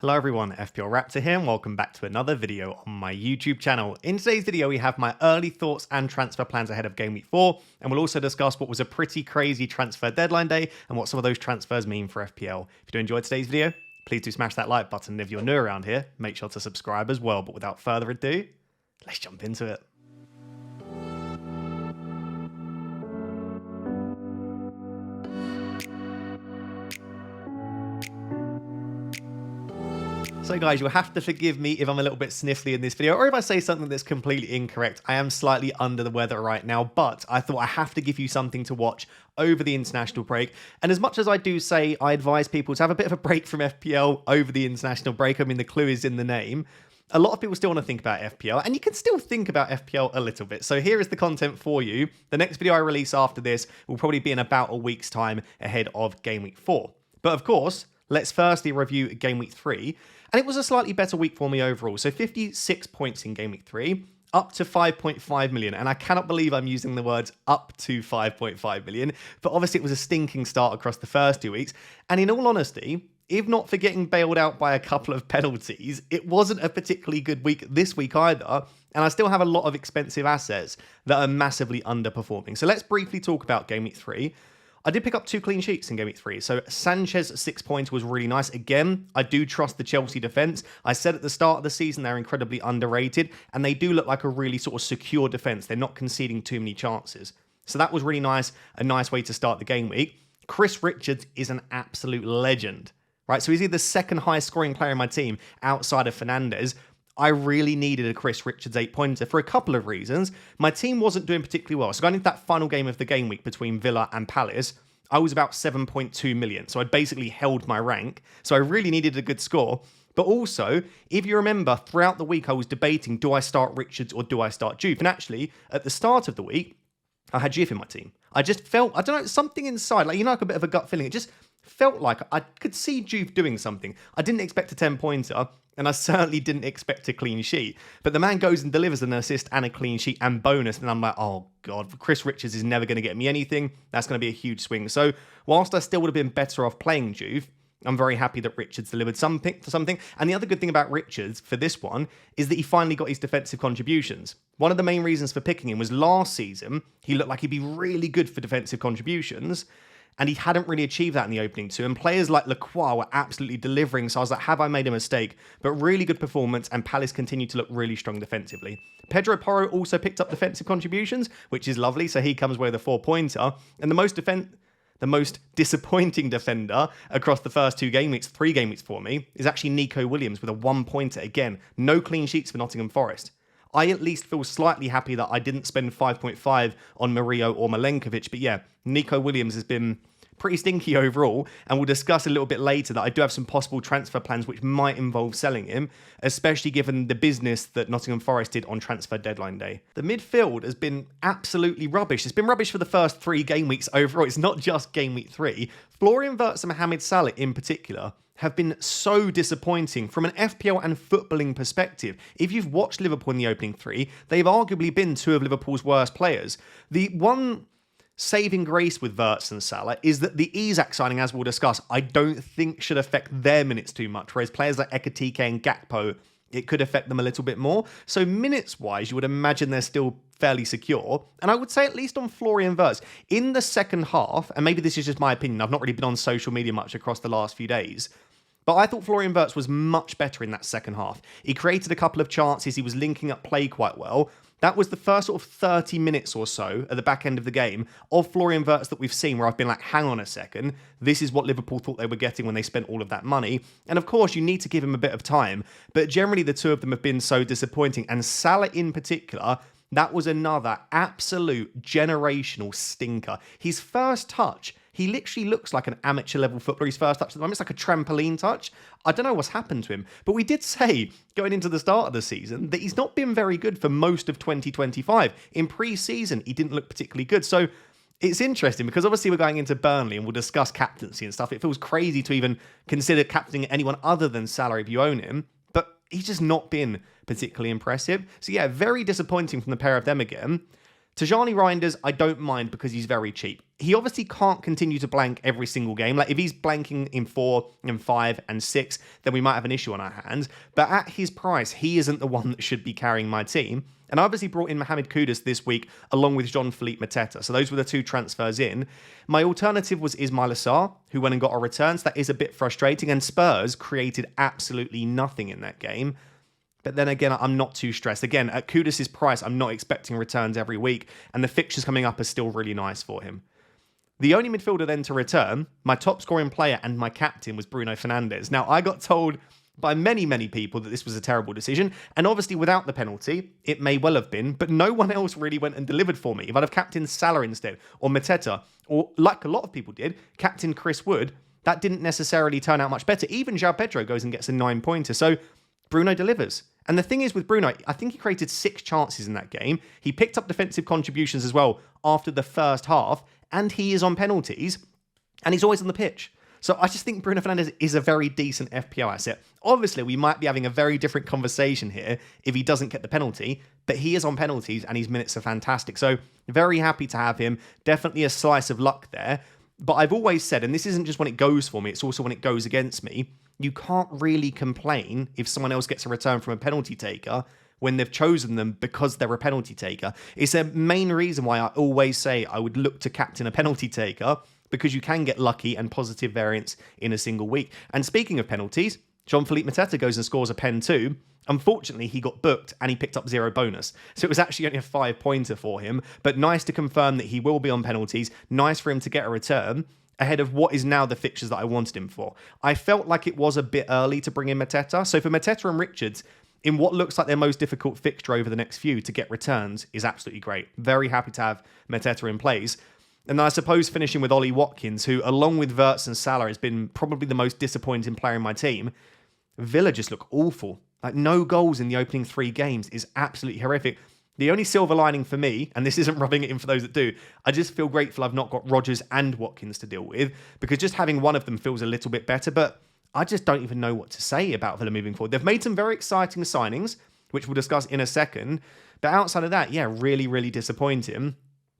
Hello everyone, FPL Raptor here and welcome back to another video on my YouTube channel. In today's video we have my early thoughts and transfer plans ahead of Game Week 4, and we'll also discuss what was a pretty crazy transfer deadline day and what some of those transfers mean for FPL. If you do enjoy today's video, please do smash that like button. If you're new around here, make sure to subscribe as well. But without further ado, let's jump into it. So guys, you'll have to forgive me if I'm a little bit sniffly in this video, or if I say something that's completely incorrect. I am slightly under the weather right now, but I thought I have to give you something to watch over the international break. And as much as I do say I advise people to have a bit of a break from FPL over the international break, I mean, the clue is in the name. A lot of people still want to think about FPL, and you can still think about FPL a little bit. So here is the content for you. The next video I release after this will probably be in about a week's time ahead of Game Week 4. But of course, let's firstly review Game Week 3. And it was a slightly better week for me overall. So 56 points in Game Week 3, up to 5.5 million. And I cannot believe I'm using the words up to 5.5 million. But obviously it was a stinking start across the first 2 weeks. And in all honesty, if not for getting bailed out by a couple of penalties, it wasn't a particularly good week this week either. And I still have a lot of expensive assets that are massively underperforming. So let's briefly talk about Game Week 3. I did pick up 2 clean sheets in Game Week 3. So Sanchez 6 points was really nice. Again, I do trust the Chelsea defence. I said at the start of the season they're incredibly underrated, and they do look like a really sort of secure defence. They're not conceding too many chances. So that was really nice, a nice way to start the game week. Chris Richards is an absolute legend, right? So he's the second highest scoring player in my team outside of Fernandes. I really needed a Chris Richards 8-pointer for a couple of reasons. My team wasn't doing particularly well. So going into that final game of the game week between Villa and Palace, I was about 7.2 million. So I basically held my rank. So I really needed a good score. But also, if you remember, throughout the week I was debating, do I start Richards or do I start Juve? And actually, at the start of the week, I had Juve in my team. I just felt, I don't know, something inside, like a bit of a gut feeling. It just felt like I could see Juve doing something. I didn't expect a 10-pointer. And I certainly didn't expect a clean sheet. But the man goes and delivers an assist and a clean sheet and bonus. And I'm like, oh, God, Chris Richards is never going to get me anything. That's going to be a huge swing. So whilst I still would have been better off playing Juve, I'm very happy that Richards delivered something. And the other good thing about Richards for this one is that he finally got his defensive contributions. One of the main reasons for picking him was last season, he looked like he'd be really good for defensive contributions. And he hadn't really achieved that in the opening 2. And players like Lacroix were absolutely delivering. So I was like, have I made a mistake? But really good performance, and Palace continued to look really strong defensively. Pedro Porro also picked up defensive contributions, which is lovely. So he comes away with a 4-pointer. And the most disappointing defender across the first 3 game weeks for me, is actually Nico Williams with a 1-pointer. Again, no clean sheets for Nottingham Forest. I at least feel slightly happy that I didn't spend 5.5 on Murillo or Milenkovic. But yeah, Nico Williams has been pretty stinky overall, and we'll discuss a little bit later that I do have some possible transfer plans which might involve selling him, especially given the business that Nottingham Forest did on transfer deadline day. The midfield has been absolutely rubbish. It's been rubbish for the first 3 game weeks overall. It's not just Game Week 3. Florian Wirtz and Mohamed Salah in particular have been so disappointing from an FPL and footballing perspective. If you've watched Liverpool in the opening 3, they've arguably been 2 of Liverpool's worst players. The one saving grace with Wirtz and Salah is that the ISAK signing, as we'll discuss, I don't think should affect their minutes too much, whereas players like Ekitike and Gakpo, it could affect them a little bit more. So minutes-wise, you would imagine they're still fairly secure. And I would say at least on Florian Wirtz, in the second half, and maybe this is just my opinion, I've not really been on social media much across the last few days, but I thought Florian Wirtz was much better in that second half. He created a couple of chances, he was linking up play quite well. That was the first sort of 30 minutes or so at the back end of the game of Florian Wirtz that we've seen where I've been like, hang on a second, this is what Liverpool thought they were getting when they spent all of that money. And of course, you need to give him a bit of time, but generally the 2 of them have been so disappointing. And Salah in particular, that was another absolute generational stinker. His first touch, he literally looks like an amateur level footballer. His first touch at the moment, it's like a trampoline touch. I don't know what's happened to him, but we did say going into the start of the season that he's not been very good for most of 2025. In pre-season, he didn't look particularly good. So it's interesting because obviously we're going into Burnley and we'll discuss captaincy and stuff. It feels crazy to even consider captaining anyone other than Salah if you own him, but he's just not been particularly impressive. So yeah, very disappointing from the pair of them again. Tajani Reinders, I don't mind because he's very cheap. he obviously can't continue to blank every single game. Like, if he's blanking in 4 and 5 and 6, then we might have an issue on our hands. But at his price, he isn't the one that should be carrying my team. And I obviously brought in Mohamed Kudus this week, along with Jean-Philippe Mateta. So those were the two transfers in. My alternative was Ismail Assar, who went and got a return. So that is a bit frustrating. And Spurs created absolutely nothing in that game. But then again, I'm not too stressed. Again, at Kudus' price, I'm not expecting returns every week. And the fixtures coming up are still really nice for him. The only midfielder then to return, my top scoring player and my captain, was Bruno Fernandes. Now, I got told by many, many people that this was a terrible decision. And obviously, without the penalty, it may well have been. But no one else really went and delivered for me. If I'd have captained Salah instead, or Mateta, or like a lot of people did, captain Chris Wood, that didn't necessarily turn out much better. Even João Pedro goes and gets a 9-pointer. So Bruno delivers. And the thing is with Bruno, I think he created 6 chances in that game. He picked up defensive contributions as well after the first half. And he is on penalties, and he's always on the pitch. So I just think Bruno Fernandes is a very decent FPL asset. Obviously, we might be having a very different conversation here if he doesn't get the penalty, but he is on penalties, and his minutes are fantastic. So very happy to have him. Definitely a slice of luck there. But I've always said, and this isn't just when it goes for me, it's also when it goes against me, you can't really complain if someone else gets a return from a penalty taker when they've chosen them because they're a penalty taker. It's a main reason why I always say I would look to captain a penalty taker, because you can get lucky and positive variance in a single week. And speaking of penalties, Jean-Philippe Mateta goes and scores a pen too. Unfortunately, he got booked and he picked up 0 bonus. So it was actually only a 5-pointer for him, but nice to confirm that he will be on penalties. Nice for him to get a return ahead of what is now the fixtures that I wanted him for. I felt like it was a bit early to bring in Mateta. So for Mateta and Richards, in what looks like their most difficult fixture over the next few, to get returns is absolutely great. Very happy to have Mateta in place. And I suppose finishing with Ollie Watkins, who, along with Wirtz and Salah, has been probably the most disappointing player in my team. Villa just look awful. Like, no goals in the opening 3 games is absolutely horrific. The only silver lining for me, and this isn't rubbing it in for those that do, I just feel grateful I've not got Rodgers and Watkins to deal with, because just having one of them feels a little bit better. But I just don't even know what to say about Villa moving forward. They've made some very exciting signings, which we'll discuss in a second. But outside of that, yeah, really, really disappointing.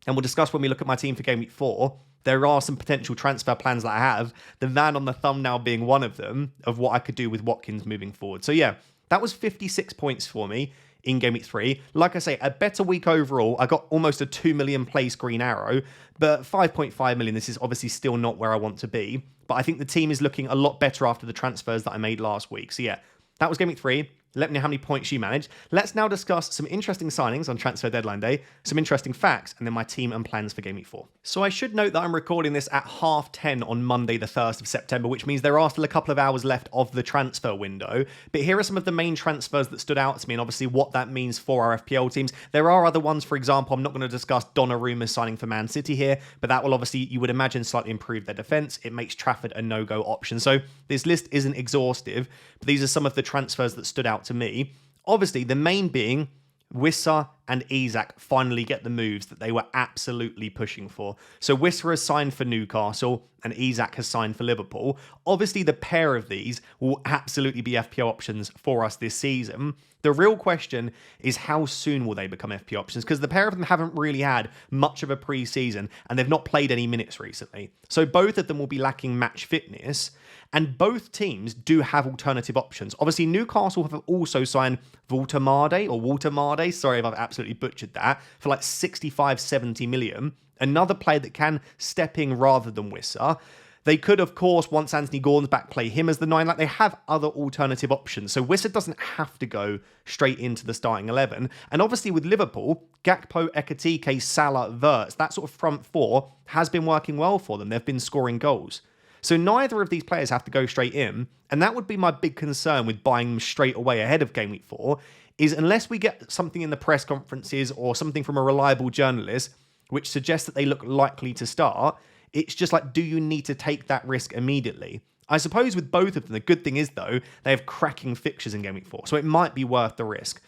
And we'll discuss when we look at my team for Game Week 4. There are some potential transfer plans that I have, the man on the thumbnail being one of them, of what I could do with Watkins moving forward. So yeah, that was 56 points for me in Game Week 3. Like I say, a better week overall. I got almost a 2 million place green arrow, but 5.5 million, this is obviously still not where I want to be. But I think the team is looking a lot better after the transfers that I made last week. So yeah, that was Game Week 3. Let me know how many points you managed. Let's now discuss some interesting signings on transfer deadline day, some interesting facts, and then my team and plans for Game Week 4. So I should note that I'm recording this at 10:30 on Monday the 1st of September, which means there are still a couple of hours left of the transfer window. But here are some of the main transfers that stood out to me, and obviously what that means for our FPL teams. There are other ones, for example, I'm not going to discuss Donnarumma signing for Man City here, but that will obviously, you would imagine, slightly improve their defence. It makes Trafford a no-go option. So this list isn't exhaustive, but these are some of the transfers that stood out to me. Obviously, the main being Wissa and ISAK finally get the moves that they were absolutely pushing for. So Wissa has signed for Newcastle and ISAK has signed for Liverpool. Obviously, the pair of these will absolutely be FPL options for us this season. The real question is, how soon will they become FPL options? Because the pair of them haven't really had much of a pre-season and they've not played any minutes recently. So both of them will be lacking match fitness. And both teams do have alternative options. Obviously, Newcastle have also signed Woltemade, sorry if I've absolutely butchered that, for like 65, 70 million. Another player that can step in rather than Wissa. They could, of course, once Anthony Gordon's back, play him as the 9. Like, they have other alternative options. So Wissa doesn't have to go straight into the starting 11. And obviously with Liverpool, Gakpo, Ekitike, Salah, Wirtz, that sort of front 4 has been working well for them. They've been scoring goals. So neither of these players have to go straight in, and that would be my big concern with buying them straight away ahead of Game Week 4, is unless we get something in the press conferences or something from a reliable journalist which suggests that they look likely to start, it's just like, do you need to take that risk immediately? I suppose with both of them, the good thing is, though, they have cracking fixtures in Game Week 4, so it might be worth the risk.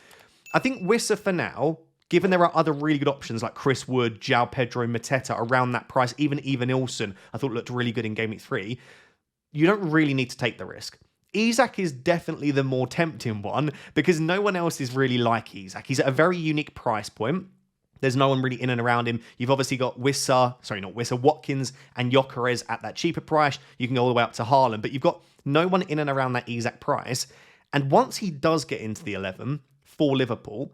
I think Wissa for now, given there are other really good options like Chris Wood, João Pedro, Mateta around that price, even Ilson, I thought looked really good in Game Week 3, you don't really need to take the risk. ISAK is definitely the more tempting one because no one else is really like ISAK. He's at a very unique price point. There's no one really in and around him. You've obviously got Watkins and Gyökeres at that cheaper price. You can go all the way up to Haaland, but you've got no one in and around that ISAK price. And once he does get into the 11 for Liverpool,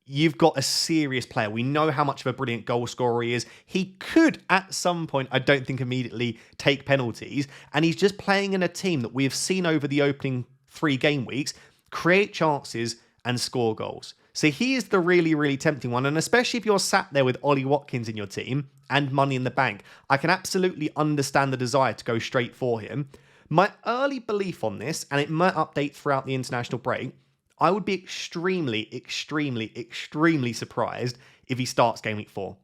you've got a serious player. We know how much of a brilliant goal scorer he is. He could, at some point, I don't think immediately, take penalties. And he's just playing in a team that we have seen over the opening 3 game weeks create chances and score goals. So he is the really, really tempting one. And especially if you're sat there with Ollie Watkins in your team and money in the bank, I can absolutely understand the desire to go straight for him. My early belief on this, and it might update throughout the international break, I would be extremely, extremely, extremely surprised if he starts Game Week 4.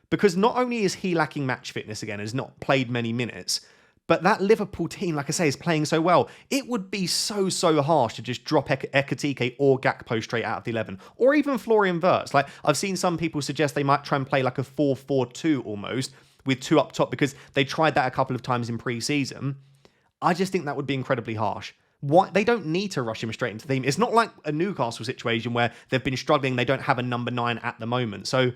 Because not only is he lacking match fitness again, has not played many minutes, but that Liverpool team, like I say, is playing so well. It would be so harsh to just drop Ekitike or Gakpo straight out of the 11. Or even Florian Wirtz. Like, I've seen some people suggest they might try and play like a 4-4-2 almost, with 2 up top, because they tried that a couple of times in pre-season. I just think that would be incredibly harsh. Why? They don't need to rush him straight into the team. It's not like a Newcastle situation where they've been struggling. They don't have a number 9 at the moment. So,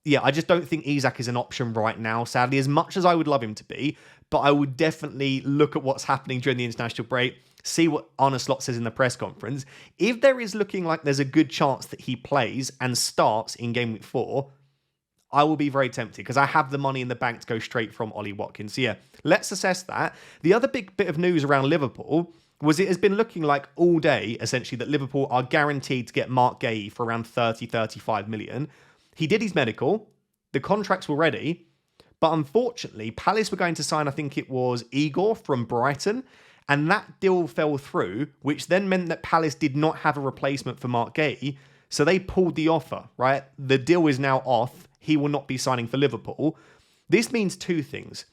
yeah, I just don't think ISAK is an option right now, sadly, as much as I would love him to be. But I would definitely look at what's happening during the international break, see what Arne Slot says in the press conference. If there is looking like there's a good chance that he plays and starts in Game Week 4, I will be very tempted because I have the money in the bank to go straight from Ollie Watkins. So yeah, let's assess that. The other big bit of news around Liverpool was it has been looking like all day, essentially, that Liverpool are guaranteed to get Marc Guéhi for around 30-35 million. He did his medical. The contracts were ready. But unfortunately, Palace were going to sign, I think it was Igor from Brighton. And that deal fell through, which then meant that Palace did not have a replacement for Marc Guéhi. So they pulled the offer, right? The deal is now off. He will not be signing for Liverpool. This means 2 things.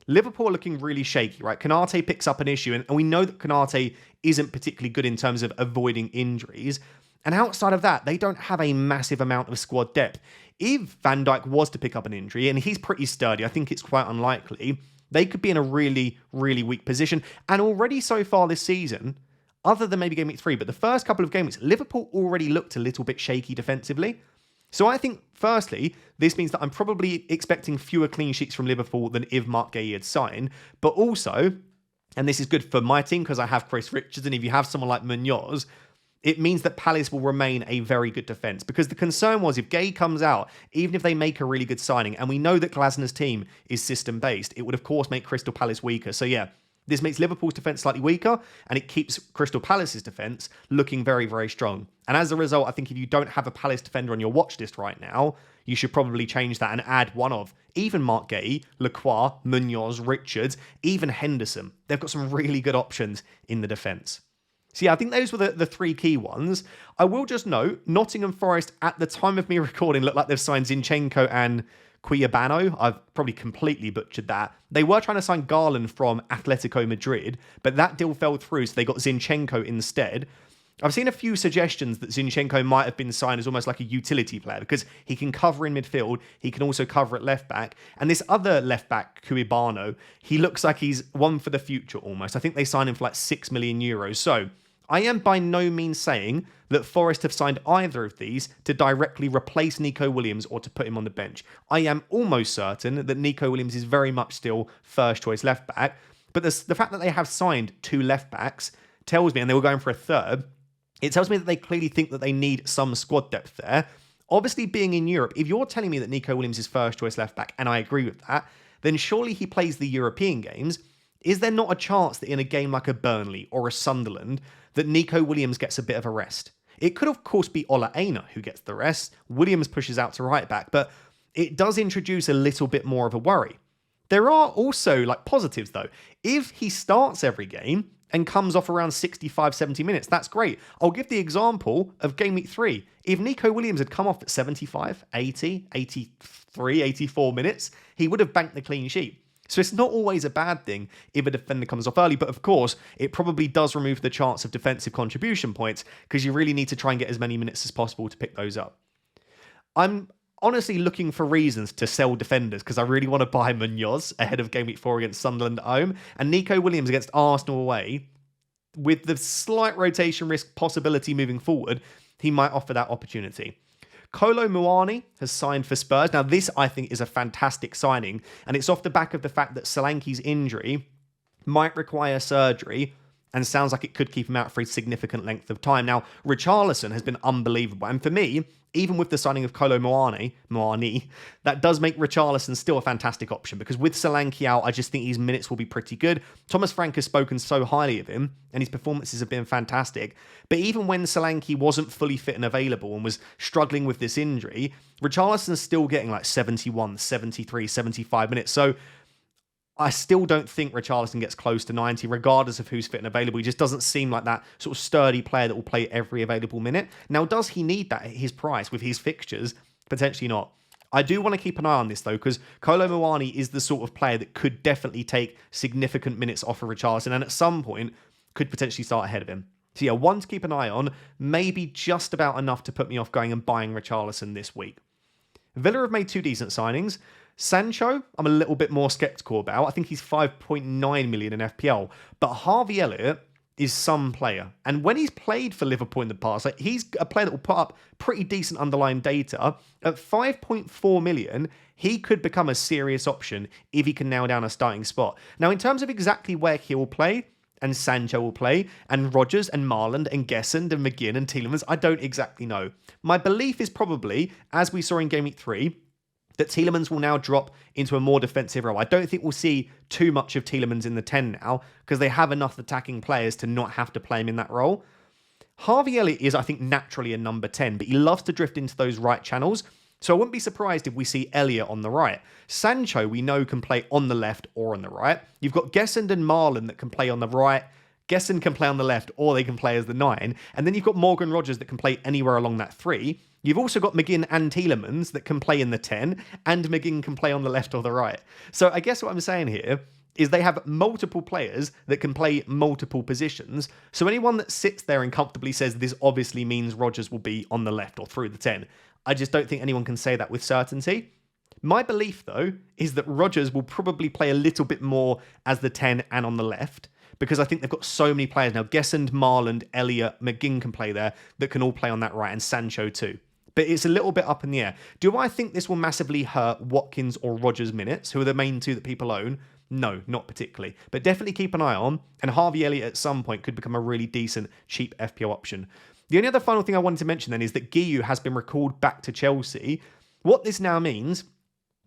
Liverpool are looking really shaky, right? Konate picks up an issue, and we know that Konate isn't particularly good in terms of avoiding injuries. And outside of that, they don't have a massive amount of squad depth. If Van Dijk was to pick up an injury, and he's pretty sturdy, I think it's quite unlikely, they could be in a really, really weak position. And already so far this season, other than maybe Game Week 3, but the first couple of game weeks, Liverpool already looked a little bit shaky defensively. So I think, firstly, this means that I'm probably expecting fewer clean sheets from Liverpool than if Marc Guéhi had signed. But also, and this is good for my team because I have Chris Richards, and if you have someone like Munoz, it means that Palace will remain a very good defence. Because the concern was if Guéhi comes out, even if they make a really good signing, and we know that Glasner's team is system-based, it would of course make Crystal Palace weaker. So yeah, this makes Liverpool's defence slightly weaker, and it keeps Crystal Palace's defence looking very, very strong. And as a result, I think if you don't have a Palace defender on your watch list right now, you should probably change that and add one of even Marc Guéhi, Lacroix, Munoz, Richards, even Henderson. They've got some really good options in the defence. So yeah, I think those were the 3 key ones. I will just note, Nottingham Forest, at the time of me recording, look like they've signed Zinchenko and Cuiabano. I've probably completely butchered that. They were trying to sign Garland from Atletico Madrid, but that deal fell through, so they got Zinchenko instead. I've seen a few suggestions that Zinchenko might have been signed as almost like a utility player because he can cover in midfield, he can also cover at left back. And this other left back, Cuiabano, he looks like he's one for the future almost. I think they signed him for like 6 million euros. So I am by no means saying that Forest have signed either of these to directly replace Nico Williams or to put him on the bench. I am almost certain that Nico Williams is very much still first choice left back. But the fact that they have signed 2 left backs tells me, and they were going for a third, it tells me that they clearly think that they need some squad depth there. Obviously, being in Europe, if you're telling me that Nico Williams is first choice left back, and I agree with that, then surely he plays the European games. Is there not a chance that in a game like a Burnley or a Sunderland, that Nico Williams gets a bit of a rest? It could, of course, be Ola Aina who gets the rest. Williams pushes out to right back, but it does introduce a little bit more of a worry. There are also positives, though. If he starts every game and comes off around 65, 70 minutes, that's great. I'll give the example of Game Week 3. If Nico Williams had come off at 75, 80, 83, 84 minutes, he would have banked the clean sheet. So it's not always a bad thing if a defender comes off early, but of course, it probably does remove the chance of defensive contribution points because you really need to try and get as many minutes as possible to pick those up. I'm honestly looking for reasons to sell defenders because I really want to buy Munoz ahead of Game Week 4 against Sunderland at home and Nico Williams against Arsenal away. With the slight rotation risk possibility moving forward, he might offer that opportunity. Kolo Muani has signed for Spurs. Now, this, I think, is a fantastic signing, and it's off the back of the fact that Solanke's injury might require surgery, and sounds like it could keep him out for a significant length of time. Now, Richarlison has been unbelievable, and for me, even with the signing of Kolo Muani, that does make Richarlison still a fantastic option, because with Solanke out, I just think his minutes will be pretty good. Thomas Frank has spoken so highly of him, and his performances have been fantastic. But even when Solanke wasn't fully fit and available and was struggling with this injury, Richarlison's still getting like 71, 73, 75 minutes. So I still don't think Richarlison gets close to 90, regardless of who's fit and available. He just doesn't seem like that sort of sturdy player that will play every available minute. Now, does he need that at his price with his fixtures? Potentially not. I do want to keep an eye on this, though, because Kolo Muani is the sort of player that could definitely take significant minutes off of Richarlison, and at some point could potentially start ahead of him. So yeah, one to keep an eye on, maybe just about enough to put me off going and buying Richarlison this week. Villa have made 2 decent signings. Sancho, I'm a little bit more sceptical about. I think he's 5.9 million in FPL. But Harvey Elliott is some player. And when he's played for Liverpool in the past, like, he's a player that will put up pretty decent underlying data. At 5.4 million, he could become a serious option if he can nail down a starting spot. Now, in terms of exactly where he will play, and Sancho will play, and Rodgers and Marland and Gessend and McGinn and Tielemans, I don't exactly know. My belief is probably, as we saw in Game Week 3, that Tielemans will now drop into a more defensive role. I don't think we'll see too much of Tielemans in the 10 now, because they have enough attacking players to not have to play him in that role. Harvey Elliott is, I think, naturally a number 10, but he loves to drift into those right channels, so I wouldn't be surprised if we see Elliott on the right. Sancho, we know, can play on the left or on the right. You've got Gessend and Marlon that can play on the right. Gessend can play on the left, or they can play as the 9. And then you've got Morgan Rodgers that can play anywhere along that 3. You've also got McGinn and Tielemans that can play in the 10, and McGinn can play on the left or the right. So I guess what I'm saying here is they have multiple players that can play multiple positions. So anyone that sits there and comfortably says this obviously means Rodgers will be on the left or through the 10, I just don't think anyone can say that with certainty. My belief, though, is that Rodgers will probably play a little bit more as the 10 and on the left, because I think they've got so many players now. Gessend, Marland, Elliott, McGinn can play there, that can all play on that right, and Sancho too. But it's a little bit up in the air. Do I think this will massively hurt Watkins or Rodgers' minutes, who are the main 2 that people own? No, not particularly. But definitely keep an eye on, and Harvey Elliott at some point could become a really decent, cheap FPL option. The only other final thing I wanted to mention then is that Guiu has been recalled back to Chelsea. What this now means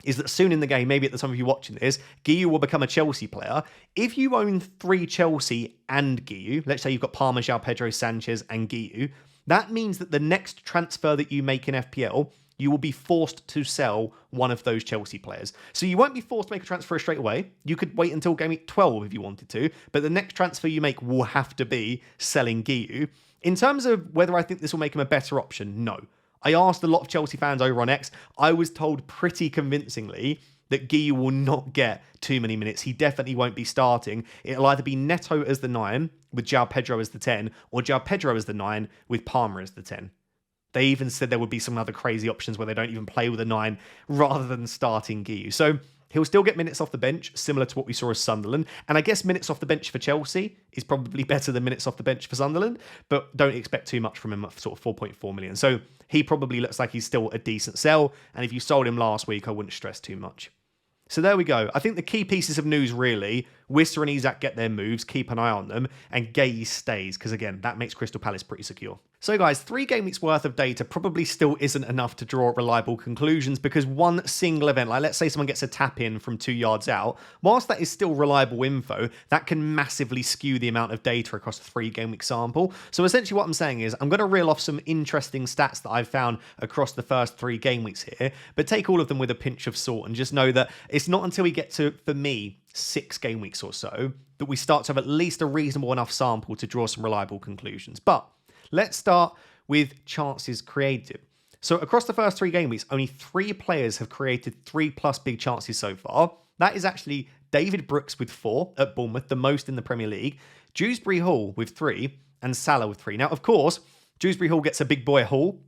is that soon in the game, maybe at the time of you watching this, Guiu will become a Chelsea player. If you own 3 Chelsea and Guiu, let's say you've got Palmer, João Pedro, Sanchez and Guiu, that means that the next transfer that you make in FPL, you will be forced to sell one of those Chelsea players. So you won't be forced to make a transfer straight away. You could wait until Game Week 12 if you wanted to, but the next transfer you make will have to be selling Guiu. In terms of whether I think this will make him a better option, no. I asked a lot of Chelsea fans over on X. I was told pretty convincingly that Guiu will not get too many minutes. He definitely won't be starting. It'll either be Neto as the 9 with João Pedro as the 10, or João Pedro as the 9 with Palmer as the 10. They even said there would be some other crazy options where they don't even play with a 9 rather than starting Guiu. So he'll still get minutes off the bench, similar to what we saw as Sunderland. And I guess minutes off the bench for Chelsea is probably better than minutes off the bench for Sunderland, but don't expect too much from him at sort of 4.4 million. So he probably looks like he's still a decent sell. And if you sold him last week, I wouldn't stress too much. So there we go. I think the key pieces of news really, Wissa and ISAK get their moves, keep an eye on them, and Gaze stays, because again, that makes Crystal Palace pretty secure. So guys, 3 game weeks worth of data probably still isn't enough to draw reliable conclusions, because one single event, like let's say someone gets a tap in from 2 yards out, whilst that is still reliable info, that can massively skew the amount of data across a 3 game week sample. So essentially what I'm saying is I'm going to reel off some interesting stats that I've found across the first 3 game weeks here, but take all of them with a pinch of salt and just know that it's not until we get to, for me, 6 game weeks or so, that we start to have at least a reasonable enough sample to draw some reliable conclusions. But let's start with chances created. So across the first 3 game weeks, only 3 players have created 3+ big chances so far. That is actually David Brooks with 4 at Bournemouth, the most in the Premier League, Dewsbury Hall with 3, and Salah with 3. Now, of course, Dewsbury Hall gets a big boy haul,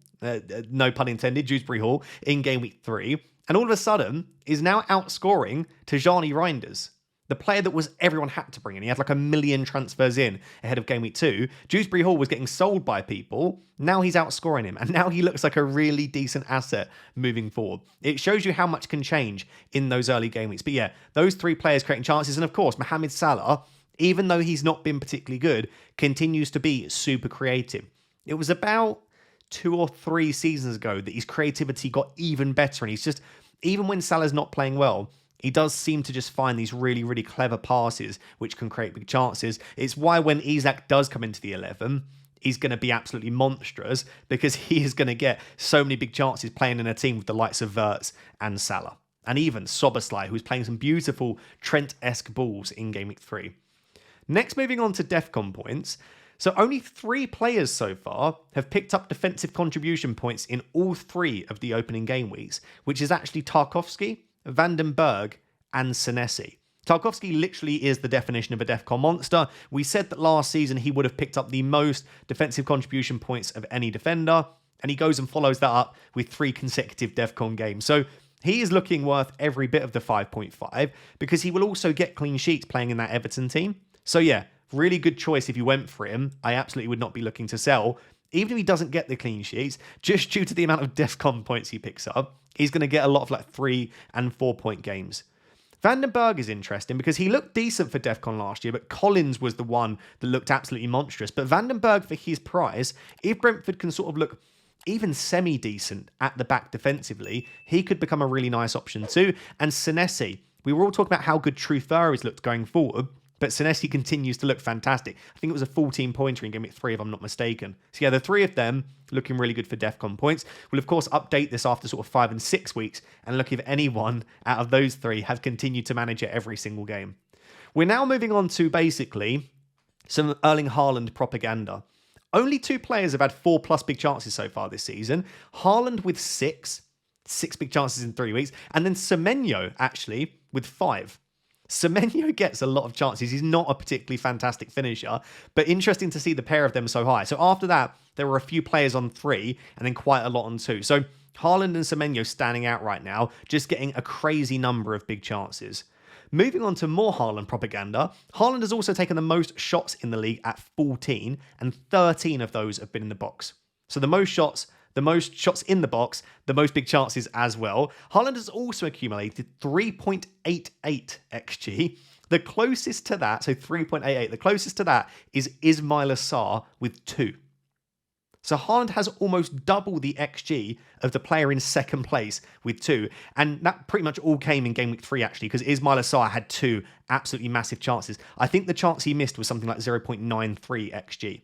no pun intended, Dewsbury Hall, in game week 3, and all of a sudden is now outscoring Tijani Reinders, the player that was everyone had to bring in. He had like 1 million transfers in ahead of Game Week 2. Dewsbury Hall was getting sold by people. Now he's outscoring him. And now he looks like a really decent asset moving forward. It shows you how much can change in those early game weeks. But yeah, those 3 players creating chances. And of course, Mohamed Salah, even though he's not been particularly good, continues to be super creative. It was about 2 or 3 seasons ago that his creativity got even better. And he's just, even when Salah's not playing well, he does seem to just find these really, really clever passes which can create big chances. It's why when ISAK does come into the 11, he's going to be absolutely monstrous because he is going to get so many big chances playing in a team with the likes of Wirtz and Salah. And even Szoboszlai, who's playing some beautiful Trent-esque balls in Game Week 3. Next, moving on to DEFCON points. So only 3 players so far have picked up defensive contribution points in all 3 of the opening game weeks, which is actually Tarkowski, Van den Berg, and Senesi. Tarkowski literally is the definition of a DEFCON monster. We said that last season he would have picked up the most defensive contribution points of any defender, and he goes and follows that up with 3 consecutive DEFCON games. So he is looking worth every bit of the 5.5 because he will also get clean sheets playing in that Everton team. So yeah, really good choice if you went for him. I absolutely would not be looking to sell. Even if he doesn't get the clean sheets, just due to the amount of DEFCON points he picks up, he's going to get a lot of like 3 and 4 point games. Van den Berg is interesting because he looked decent for DEFCON last year, but Collins was the one that looked absolutely monstrous. But Van den Berg, for his price, if Brentford can sort of look even semi-decent at the back defensively, he could become a really nice option too. And Senesi, we were all talking about how good Truffert has looked going forward, but Senesi continues to look fantastic. I think it was a 14-pointer in Game Week 3, if I'm not mistaken. So yeah, the 3 of them looking really good for DEFCON points. We'll, of course, update this after sort of 5 and 6 weeks and look if anyone out of those 3 has continued to manage it every single game. We're now moving on to, basically, some Erling Haaland propaganda. Only 2 players have had 4+ big chances so far this season. Haaland with 6 big chances in 3 weeks. And then Semenyo, actually, with 5. Semenyo gets a lot of chances. He's not a particularly fantastic finisher, but interesting to see the pair of them so high. So after that, there were a few players on 3 and then quite a lot on 2. So Haaland and Semenyo standing out right now, just getting a crazy number of big chances. Moving on to more Haaland propaganda, Haaland has also taken the most shots in the league at 14, and 13 of those have been in the box. So the most shots in the box, the most big chances as well. Haaland has also accumulated 3.88 XG. The closest to that, so 3.88, the closest to that is Ismail Assar with 2. So Haaland has almost double the XG of the player in second place with 2. And that pretty much all came in Game Week 3, actually, because Ismail Assar had 2 absolutely massive chances. I think the chance he missed was something like 0.93 XG.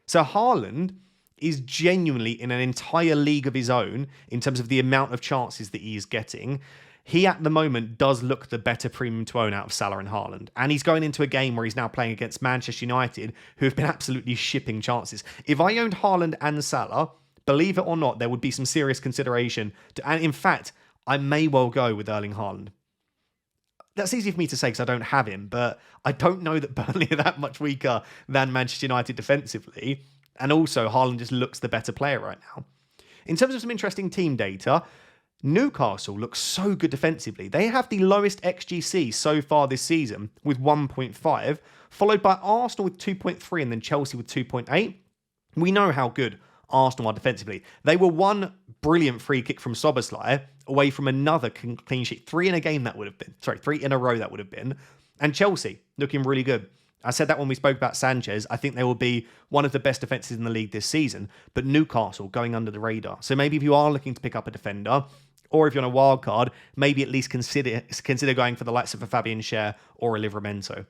So Haaland is genuinely in an entire league of his own in terms of the amount of chances that he is getting. He, at the moment, does look the better premium to own out of Salah and Haaland. And he's going into a game where he's now playing against Manchester United, who have been absolutely shipping chances. If I owned Haaland and Salah, believe it or not, there would be some serious consideration. And in fact, I may well go with Erling Haaland. That's easy for me to say because I don't have him, but I don't know that Burnley are that much weaker than Manchester United defensively. And also, Haaland just looks the better player right now. In terms of some interesting team data, Newcastle looks so good defensively. They have the lowest XGC so far this season with 1.5, followed by Arsenal with 2.3 and then Chelsea with 2.8. We know how good Arsenal are defensively. They were one brilliant free kick from Szoboszlai away from another clean sheet. 3 in a game that would have been. 3 in a row that would have been. And Chelsea looking really good. I said that when we spoke about Sanchez. I think they will be one of the best defences in the league this season, but Newcastle going under the radar. So maybe if you are looking to pick up a defender, or if you're on a wild card, maybe at least consider going for the likes of a Fabian Schär or a Livramento.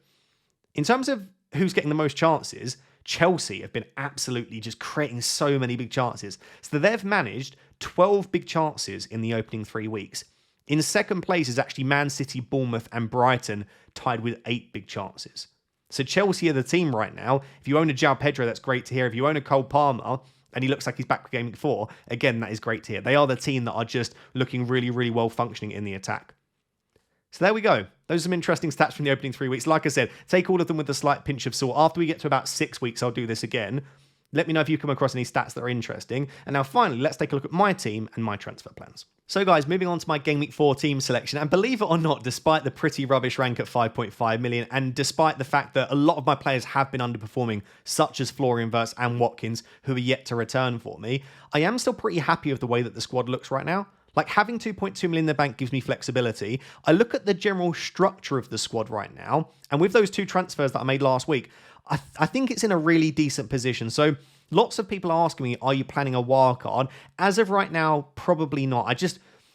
In terms of who's getting the most chances, Chelsea have been absolutely just creating so many big chances. So they've managed 12 big chances in the opening 3 weeks. In second place is actually Man City, Bournemouth and Brighton, tied with 8 big chances. So Chelsea are the team right now. If you own a João Pedro, that's great to hear. If you own a Cole Palmer, and he looks like he's back for Game Week 4, again, that is great to hear. They are the team that are just looking really, really well functioning in the attack. So there we go. Those are some interesting stats from the opening 3 weeks. Like I said, take all of them with a slight pinch of salt. After we get to about 6 weeks, I'll do this again. Let me know if you come across any stats that are interesting. And now finally, let's take a look at my team and my transfer plans. So guys, moving on to my Game Week 4 team selection, and believe it or not, despite the pretty rubbish rank at 5.5 million, and despite the fact that a lot of my players have been underperforming, such as Florian Wirtz and Watkins, who are yet to return for me, I am still pretty happy with the way that the squad looks right now. Like, having 2.2 million in the bank gives me flexibility. I look at the general structure of the squad right now, and with those 2 transfers that I made last week, I think it's in a really decent position. So lots of people are asking me, are you planning a wildcard? As of right now, probably not.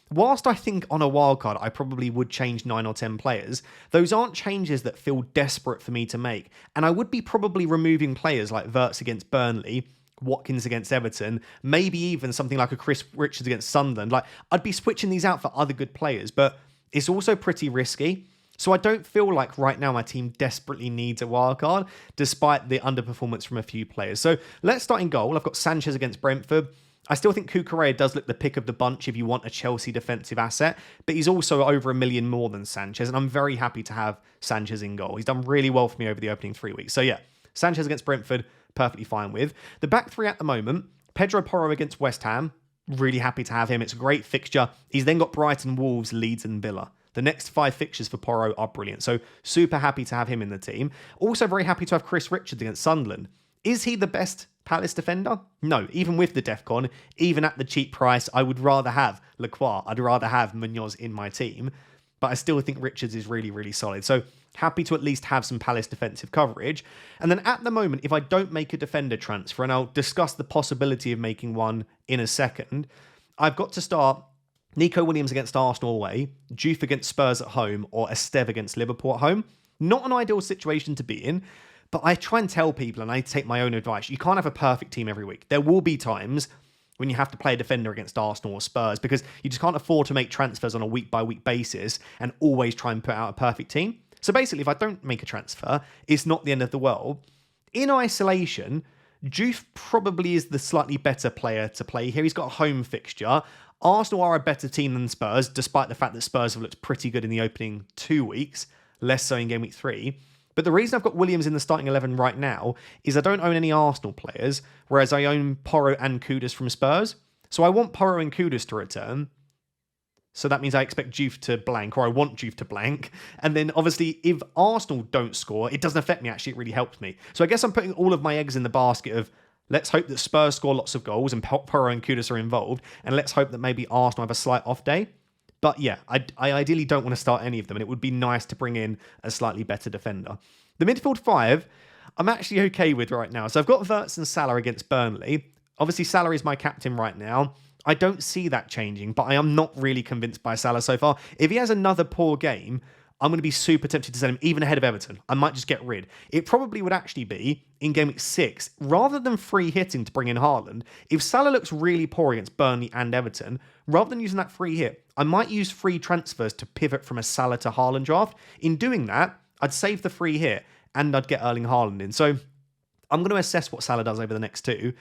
Whilst I think on a wildcard, I probably would change 9 or 10 players, those aren't changes that feel desperate for me to make. And I would be probably removing players like Wirtz against Burnley, Watkins against Everton, maybe even something like a Chris Richards against Sunderland. Like, I'd be switching these out for other good players, but it's also pretty risky. So I don't feel like right now my team desperately needs a wildcard, despite the underperformance from a few players. So let's start in goal. I've got Sanchez against Brentford. I still think Cucurella does look the pick of the bunch if you want a Chelsea defensive asset, but he's also over $1 million more than Sanchez, and I'm very happy to have Sanchez in goal. He's done really well for me over the opening 3 weeks. So yeah, Sanchez against Brentford, perfectly fine with. The back 3 at the moment, Pedro Porro against West Ham, really happy to have him. It's a great fixture. He's then got Brighton, Wolves, Leeds and Villa. The next 5 fixtures for Porro are brilliant. So super happy to have him in the team. Also very happy to have Chris Richards against Sunderland. Is he the best Palace defender? No, even with the DEFCON, even at the cheap price, I would rather have Lacroix. I'd rather have Munoz in my team. But I still think Richards is really, really solid. So happy to at least have some Palace defensive coverage. And then at the moment, if I don't make a defender transfer, and I'll discuss the possibility of making one in a second, I've got to start Nico Williams against Arsenal away, Juve against Spurs at home, or Esteve against Liverpool at home. Not an ideal situation to be in, but I try and tell people, and I take my own advice, you can't have a perfect team every week. There will be times when you have to play a defender against Arsenal or Spurs, because you just can't afford to make transfers on a week-by-week basis and always try and put out a perfect team. So basically, if I don't make a transfer, it's not the end of the world. In isolation, Juve probably is the slightly better player to play here. He's got a home fixture. Arsenal are a better team than Spurs, despite the fact that Spurs have looked pretty good in the opening 2 weeks, less so in Game Week 3. But the reason I've got Williams in the starting 11 right now is I don't own any Arsenal players, whereas I own Porro and Kudus from Spurs. So I want Porro and Kudus to return. So that means I expect Juve to blank, or I want Juve to blank. And then obviously, if Arsenal don't score, it doesn't affect me. Actually, it really helps me. So I guess I'm putting all of my eggs in the basket of, let's hope that Spurs score lots of goals and Porro and Kudus are involved. And let's hope that maybe Arsenal have a slight off day. But yeah, I ideally don't want to start any of them. And it would be nice to bring in a slightly better defender. The midfield 5, I'm actually okay with right now. So I've got Wirtz and Salah against Burnley. Obviously, Salah is my captain right now. I don't see that changing, but I am not really convinced by Salah so far. If he has another poor game, I'm going to be super tempted to sell him even ahead of Everton. I might just get rid. It probably would actually be in Game Week 6, rather than free hitting to bring in Haaland. If Salah looks really poor against Burnley and Everton, rather than using that free hit, I might use free transfers to pivot from a Salah to Haaland draft. In doing that, I'd save the free hit and I'd get Erling Haaland in. So I'm going to assess what Salah does over the next 2.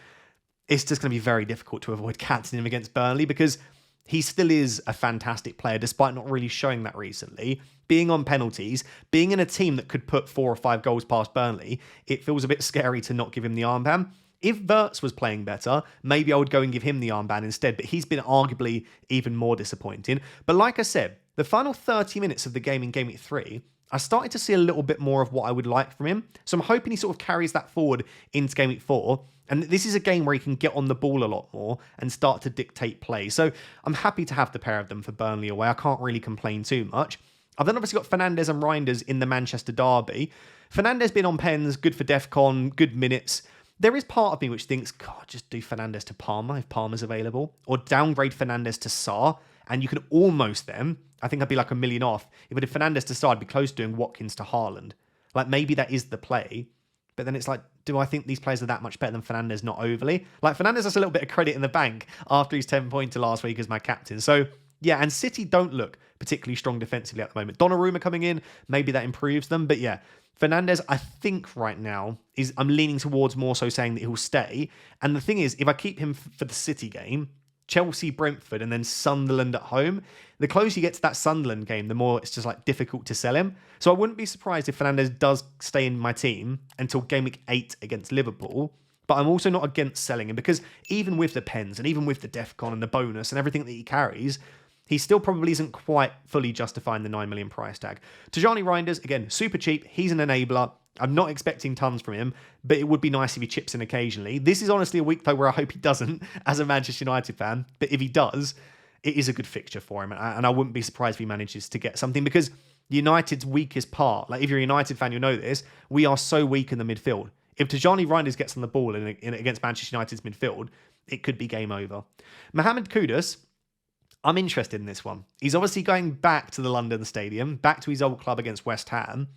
It's just going to be very difficult to avoid captaining him against Burnley because he still is a fantastic player, despite not really showing that recently. Being on penalties, being in a team that could put 4 or 5 goals past Burnley, it feels a bit scary to not give him the armband. If Wirtz was playing better, maybe I would go and give him the armband instead, but he's been arguably even more disappointing. But like I said, the final 30 minutes of the game in Game Week 3, I started to see a little bit more of what I would like from him. So I'm hoping he sort of carries that forward into Game Week 4. And this is a game where he can get on the ball a lot more and start to dictate play. So I'm happy to have the pair of them for Burnley away. I can't really complain too much. I've then obviously got Fernandes and Reinders in the Manchester derby. Fernandes been on pens, good for DEFCON, good minutes. There is part of me which thinks, God, just do Fernandes to Palmer if Palmer's available. Or downgrade Fernandes to Sarr. And you could almost then, I think I'd be like $1 million off. If I did Fernandes to Sarr, I'd be close to doing Watkins to Haaland. Like maybe that is the play. But then it's like, do I think these players are that much better than Fernandes? Not overly. Like Fernandes has a little bit of credit in the bank after his 10-pointer last week as my captain. So yeah, and City don't look particularly strong defensively at the moment. Donnarumma coming in, maybe that improves them. But yeah, Fernandes, I think right now, I'm leaning towards more so saying that he'll stay. And the thing is, if I keep him for the City game, Chelsea, Brentford, and then Sunderland at home, the closer you get to that Sunderland game, the more it's just like difficult to sell him. So I wouldn't be surprised if Fernandes does stay in my team until Game Week 8 against Liverpool. but I'm also not against selling him because even with the pens and even with the DEFCON and the bonus and everything that he carries, he still probably isn't quite fully justifying the 9 million price tag. Tajani Reinders, again, super cheap. He's an enabler. I'm not expecting tons from him, but it would be nice if he chips in occasionally. This is honestly a week, though, where I hope he doesn't as a Manchester United fan. But if he does, it is a good fixture for him. And I wouldn't be surprised if he manages to get something because United's weakest part, like if you're a United fan, you'll know this, we are so weak in the midfield. If Tajani Reinders gets on the ball against Manchester United's midfield, it could be game over. Mohamed Kudus, I'm interested in this one. He's obviously going back to the London Stadium, back to his old club against West Ham.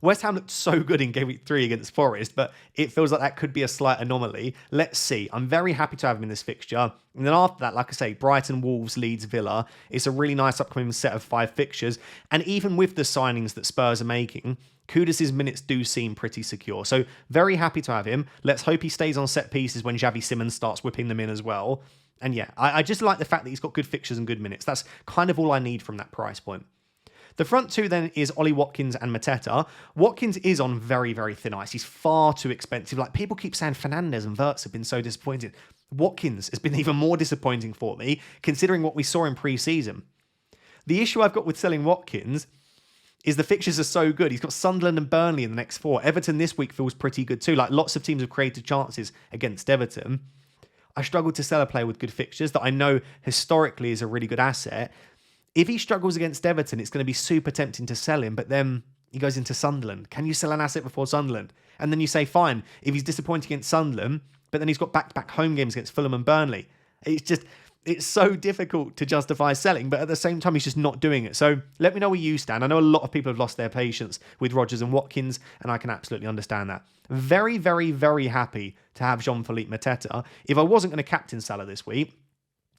West Ham looked so good in Game Week 3 against Forest, but it feels like that could be a slight anomaly. Let's see. I'm very happy to have him in this fixture. And then after that, like I say, Brighton, Wolves, Leeds, Villa. It's a really nice upcoming set of 5 fixtures. And even with the signings that Spurs are making, Kudus' minutes do seem pretty secure. So very happy to have him. Let's hope he stays on set pieces when Xavi Simons starts whipping them in as well. And yeah, I just like the fact that he's got good fixtures and good minutes. That's kind of all I need from that price point. The front two then is Ollie Watkins and Mateta. Watkins is on very, very thin ice. He's far too expensive. Like people keep saying Fernandes and Wirtz have been so disappointing. Watkins has been even more disappointing for me, considering what we saw in pre-season. The issue I've got with selling Watkins is the fixtures are so good. He's got Sunderland and Burnley in the next 4. Everton this week feels pretty good too. Like lots of teams have created chances against Everton. I struggled to sell a player with good fixtures that I know historically is a really good asset. If he struggles against Everton, it's going to be super tempting to sell him, but then he goes into Sunderland. Can you sell an asset before Sunderland? And then you say, fine, if he's disappointing against Sunderland, but then he's got back-to-back home games against Fulham and Burnley. It's so difficult to justify selling, but at the same time, he's just not doing it. So let me know where you stand. I know a lot of people have lost their patience with Rodgers and Watkins, and I can absolutely understand that. Very, very, very happy to have Jean-Philippe Mateta. If I wasn't going to captain Salah this week,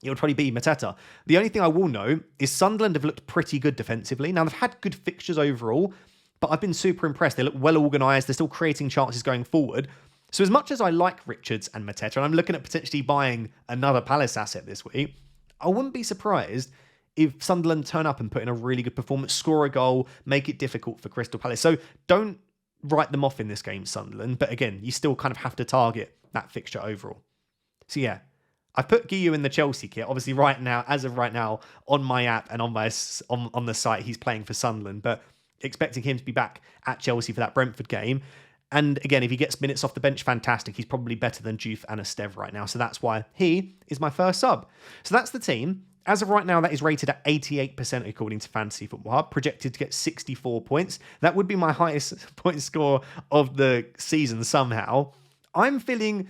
it would probably be Mateta. The only thing I will know is Sunderland have looked pretty good defensively. Now, they've had good fixtures overall, but I've been super impressed. They look well organised. They're still creating chances going forward. So as much as I like Richards and Mateta, and I'm looking at potentially buying another Palace asset this week, I wouldn't be surprised if Sunderland turn up and put in a really good performance, score a goal, make it difficult for Crystal Palace. So don't write them off in this game, Sunderland. But again, you still kind of have to target that fixture overall. So yeah, I've put Guiu in the Chelsea kit. Obviously, as of right now, on my app and on the site, he's playing for Sunderland. But expecting him to be back at Chelsea for that Brentford game. And again, if he gets minutes off the bench, fantastic. He's probably better than Juve and Esteve right now. So that's why he is my first sub. So that's the team. As of right now, that is rated at 88% according to Fantasy Football Hub, projected to get 64 points. That would be my highest point score of the season somehow. I'm feeling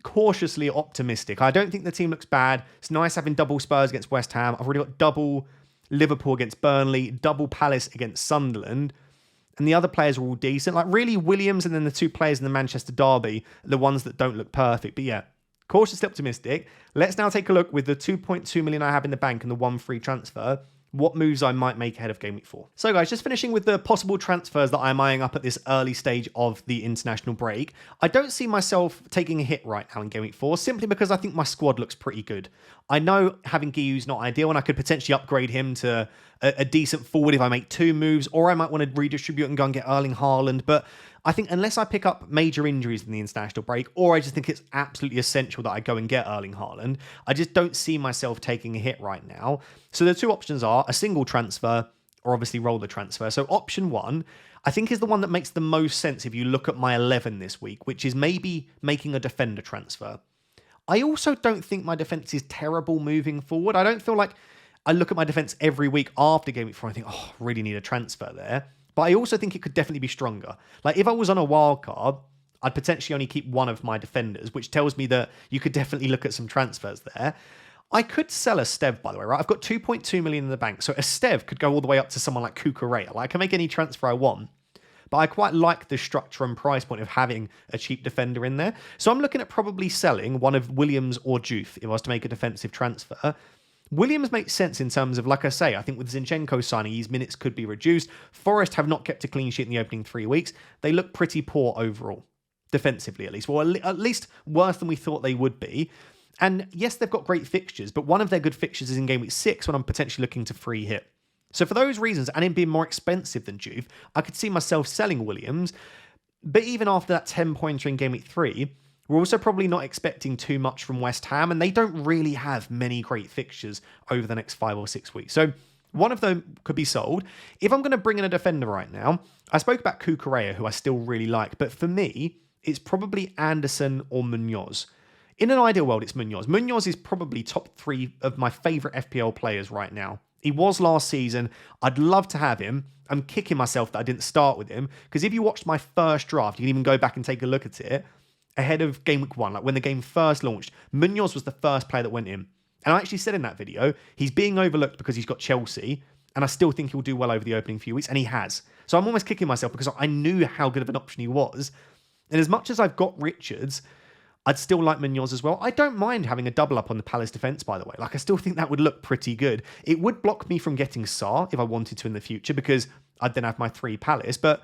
cautiously optimistic. I don't think the team looks bad. It's nice having double Spurs against West Ham. I've already got double Liverpool against Burnley, double Palace against Sunderland. And the other players are all decent. Like really Williams and then the 2 players in the Manchester derby are the ones that don't look perfect. But yeah, cautiously optimistic. Let's now take a look with the 2.2 million I have in the bank and the 1 free transfer, what moves I might make ahead of Game Week 4. So guys, just finishing with the possible transfers that I'm eyeing up at this early stage of the international break. I don't see myself taking a hit right now in Game Week 4, simply because I think my squad looks pretty good. I know having Guiu's not ideal, and I could potentially upgrade him to a decent forward if I make 2 moves, or I might want to redistribute and go and get Erling Haaland, but I think unless I pick up major injuries in the international break, or I just think it's absolutely essential that I go and get Erling Haaland, I just don't see myself taking a hit right now. So the 2 options are a single transfer, or obviously roll the transfer. So option 1, I think is the one that makes the most sense if you look at my 11 this week, which is maybe making a defender transfer. I also don't think my defence is terrible moving forward. I don't feel like I look at my defence every week after Game Week 4 and think, oh, I really need a transfer there. But I also think it could definitely be stronger. Like if I was on a wild card, I'd potentially only keep one of my defenders, which tells me that you could definitely look at some transfers there. I could sell Esteve, by the way, right? I've got 2.2 million in the bank. So Esteve could go all the way up to someone like Cucurella. Like I can make any transfer I want. But I quite like the structure and price point of having a cheap defender in there. So I'm looking at probably selling one of Williams or Juve if I was to make a defensive transfer. Williams makes sense in terms of, like I say, I think with Zinchenko signing, his minutes could be reduced. Forest have not kept a clean sheet in the opening 3 weeks. They look pretty poor overall, defensively at least. Well, at least worse than we thought they would be. And yes, they've got great fixtures, but one of their good fixtures is in Game Week 6 when I'm potentially looking to free hit. So for those reasons, and him being more expensive than Juve, I could see myself selling Williams. But even after that 10-pointer in Game Week 3, We're also probably not expecting too much from West Ham, and they don't really have many great fixtures over the next 5 or 6 weeks. So one of them could be sold. If I'm going to bring in a defender right now, I spoke about Cucurella, who I still really like, but for me, it's probably Anderson or Munoz. In an ideal world, it's Munoz. Munoz is probably top 3 of my favourite FPL players right now. He was last season. I'd love to have him. I'm kicking myself that I didn't start with him, because if you watched my first draft, you can even go back and take a look at it, ahead of Game Week 1, like when the game first launched, Munoz was the first player that went in. And I actually said in that video, he's being overlooked because he's got Chelsea, and I still think he'll do well over the opening few weeks, and he has. So I'm almost kicking myself because I knew how good of an option he was. And as much as I've got Richards, I'd still like Munoz as well. I don't mind having a double up on the Palace defence, by the way. Like, I still think that would look pretty good. It would block me from getting Sarr if I wanted to in the future, because I'd then have my 3 Palace. But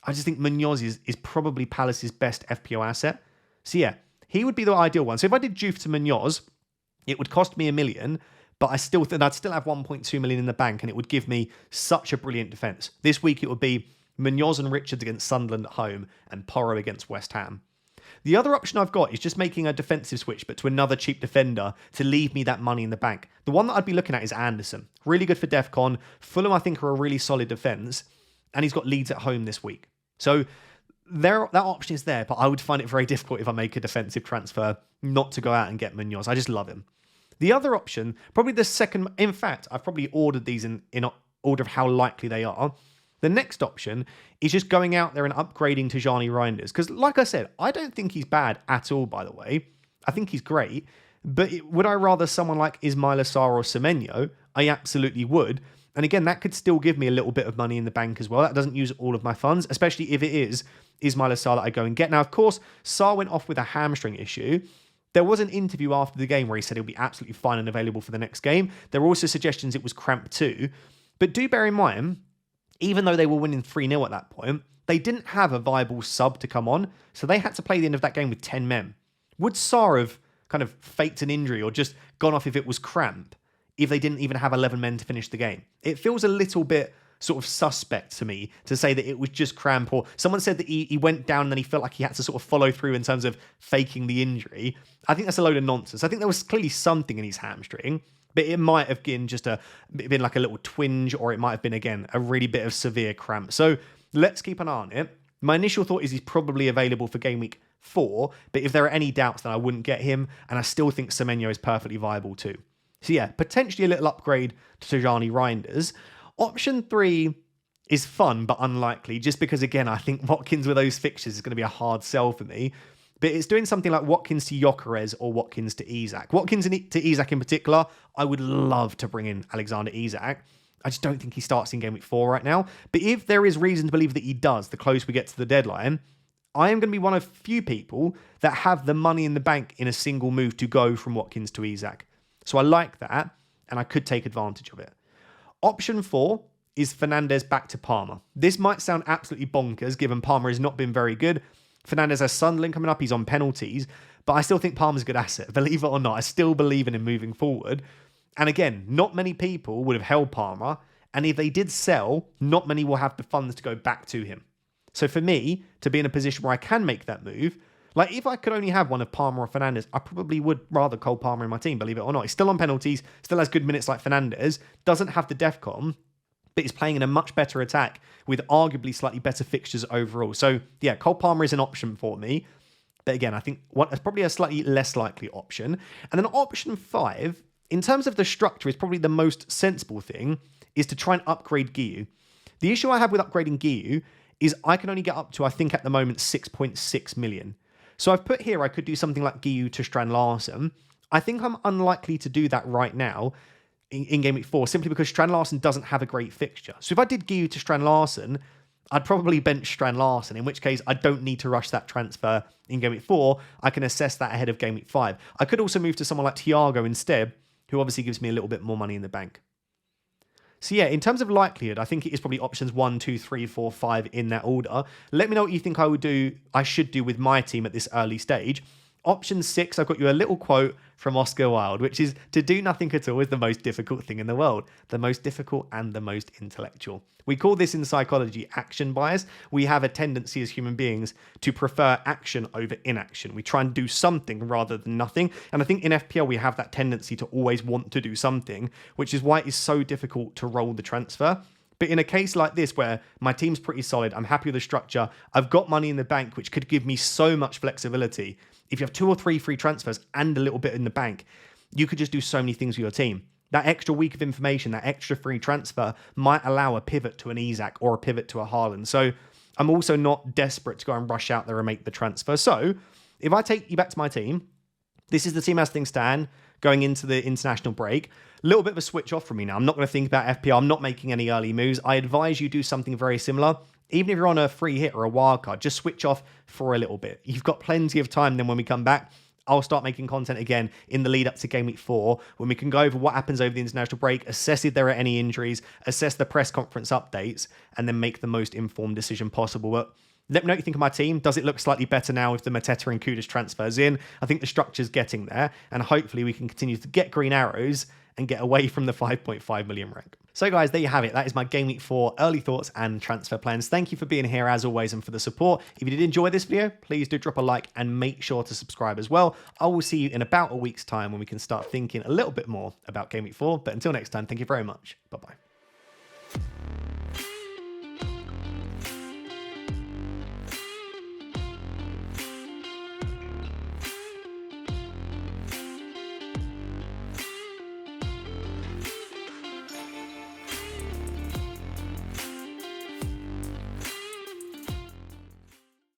I just think Munoz is probably Palace's best FPL asset. So yeah, he would be the ideal one. So if I did Juve to Munoz, it would cost me $1 million, but I still think I'd still have 1.2 million in the bank, and it would give me such a brilliant defence. This week it would be Munoz and Richards against Sunderland at home, and Porro against West Ham. The other option I've got is just making a defensive switch, but to another cheap defender to leave me that money in the bank. The one that I'd be looking at is Anderson. Really good for DEFCON. Fulham, I think, are a really solid defence, and he's got Leeds at home this week. So that option is there, but I would find it very difficult if I make a defensive transfer not to go out and get Munoz. I just love him. The other option, probably the second, in fact, I've probably ordered these in order of how likely they are. The next option is just going out there and upgrading Tijani Reinders. Because like I said, I don't think he's bad at all, by the way. I think he's great. But would I rather someone like Ismail Assar or Semenyo? I absolutely would. And again, that could still give me a little bit of money in the bank as well. That doesn't use all of my funds, especially if it is Ismail Assar that I go and get. Now, of course, Sarr went off with a hamstring issue. There was an interview after the game where he said he'll be absolutely fine and available for the next game. There were also suggestions it was cramp too. But do bear in mind, even though they were winning 3-0 at that point, they didn't have a viable sub to come on, so they had to play the end of that game with 10 men. Would Sarr have kind of faked an injury or just gone off if it was cramp if they didn't even have 11 men to finish the game? It feels a little bit sort of suspect to me to say that it was just cramp, or someone said that he went down and then he felt like he had to sort of follow through in terms of faking the injury. I think that's a load of nonsense. I think there was clearly something in his hamstring, but it might have been just been like a little twinge, or it might have been, again, a really bit of severe cramp. So let's keep an eye on it. My initial thought is he's probably available for Game Week 4, but if there are any doubts, then I wouldn't get him, and I still think Semenyo is perfectly viable too. So yeah, potentially a little upgrade to Tijani Reinders. Option 3 is fun, but unlikely, just because, again, I think Watkins with those fixtures is going to be a hard sell for me. But it's doing something like Watkins to Gyökeres or Watkins to ISAK. Watkins to ISAK in particular, I would love to bring in Alexander Isak. I just don't think he starts in Game Week 4 right now. But if there is reason to believe that he does, the closer we get to the deadline, I am going to be one of few people that have the money in the bank in a single move to go from Watkins to Isak. So I like that, and I could take advantage of it. Option 4 is Fernandes back to Palmer. This might sound absolutely bonkers, given Palmer has not been very good. Fernandes has Sunderland coming up, he's on penalties, but I still think Palmer's a good asset. Believe it or not, I still believe in him moving forward. And again, not many people would have held Palmer, and if they did sell, not many will have the funds to go back to him. So for me, to be in a position where I can make that move, like if I could only have one of Palmer or Fernandes, I probably would rather Cole Palmer in my team, believe it or not. He's still on penalties, still has good minutes like Fernandes, doesn't have the DEFCON, but he's playing in a much better attack with arguably slightly better fixtures overall. So yeah, Cole Palmer is an option for me. But again, I think that's probably a slightly less likely option. And then option 5, in terms of the structure, is probably the most sensible thing, is to try and upgrade Guiu. The issue I have with upgrading Guiu is I can only get up to, I think at the moment, 6.6 million. So I've put here I could do something like Guiu to Strand Larsen. I think I'm unlikely to do that right now in Game Week 4, simply because Strand Larsen doesn't have a great fixture. So if I did Guiu to Strand Larsen, I'd probably bench Strand Larsen, in which case I don't need to rush that transfer in Game Week 4. I can assess that ahead of Game Week 5. I could also move to someone like Thiago instead, who obviously gives me a little bit more money in the bank. So yeah, in terms of likelihood, I think it is probably options 1, 2, 3, 4, 5 in that order. Let me know what you think I should do with my team at this early stage. Option 6, I've got you a little quote from Oscar Wilde, which is, to do nothing at all is the most difficult thing in the world. The most difficult and the most intellectual. We call this in psychology action bias. We have a tendency as human beings to prefer action over inaction. We try and do something rather than nothing. And I think in FPL, we have that tendency to always want to do something, which is why it is so difficult to roll the transfer. But in a case like this, where my team's pretty solid, I'm happy with the structure, I've got money in the bank, which could give me so much flexibility. If you have 2 or 3 free transfers and a little bit in the bank, you could just do so many things with your team. That extra week of information, that extra free transfer might allow a pivot to an ISAK or a pivot to a Haaland. So I'm also not desperate to go and rush out there and make the transfer. So if I take you back to my team, this is the team as things stand going into the international break. A little bit of a switch off from me now. I'm not going to think about FPL. I'm not making any early moves. I advise you do something very similar. Even if you're on a free hit or a wild card, just switch off for a little bit. You've got plenty of time. Then when we come back, I'll start making content again in the lead up to Game Week 4, when we can go over what happens over the international break, assess if there are any injuries, assess the press conference updates, and then make the most informed decision possible. But let me know what you think of my team. Does it look slightly better now with the Mateta and Kudus transfers in? I think the structure's getting there, and hopefully we can continue to get green arrows and get away from the 5.5 million rank. So guys, there you have it. That is my Game Week 4 early thoughts and transfer plans. Thank you for being here as always and for the support. If you did enjoy this video, please do drop a like and make sure to subscribe as well. I will see you in about a week's time when we can start thinking a little bit more about Game Week 4. But until next time, thank you very much. Bye-bye.